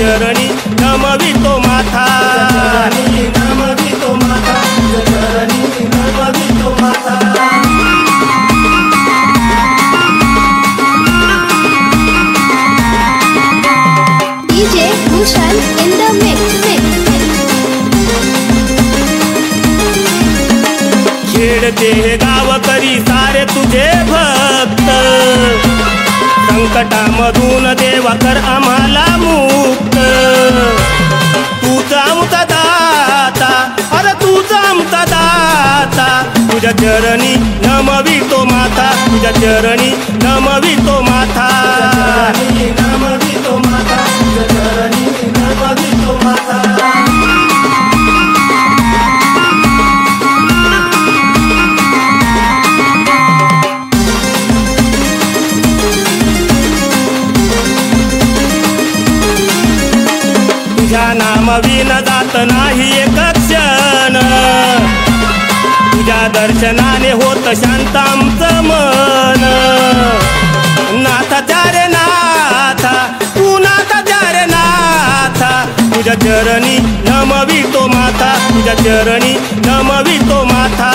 चरणी नमवितो माथा, नमवितो माथा, चरणी नमवितो माथा। DJ Bhushan in the mix. खेळते हे गावकरी सारे तुझे भक्त, संकटामधून देवा कर आम्हाला मुक्त। तुझा आमचा दाता, अरे तुझा आमचा दाता, तुझ्या चरणी नमवितो माथा, तुझ्या चरणी नमवितो माथा, नमवितो माथा, चरणी नमवितो माथा। तुझ्या नामविन जात नाही एक क्षण, तुझ्या दर्शनाने होत शांत आमचं मन। नाथा रे नाथा, तू नाथा रे नाथा, तुझ्या चरणी नमवितो माथा, तुझ्या चरणी नमवितो माथा,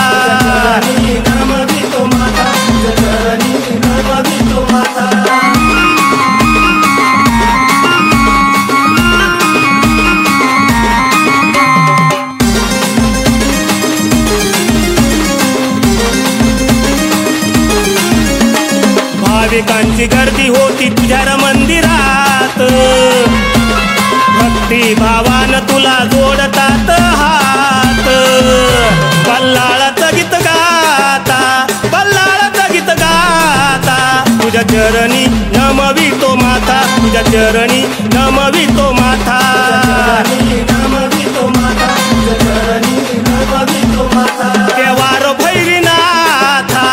नमवितो माथा, चरणी नमवितो माथा। भाविकांची गर्दी होती तुझ्या मंदिरात, भक्ती भावान तुला जोडतात हात। बल्लाळाचं गीत गाता, बल्लाळाचं गीत गाता, तुझ्या चरणी नमवितो माथा, तुझ्या चरणी नमवितो माथा, नमवितो माथा, चरणी नमवितो माथा। देवार भैरीनाथा,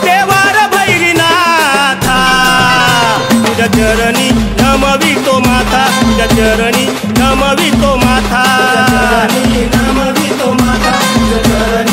देवार भैरीनाथा, तुझ्या चरणी नमवितो माथा, तुझ्या चरणी नमवितो माथा, नमवितो माथा, चरणी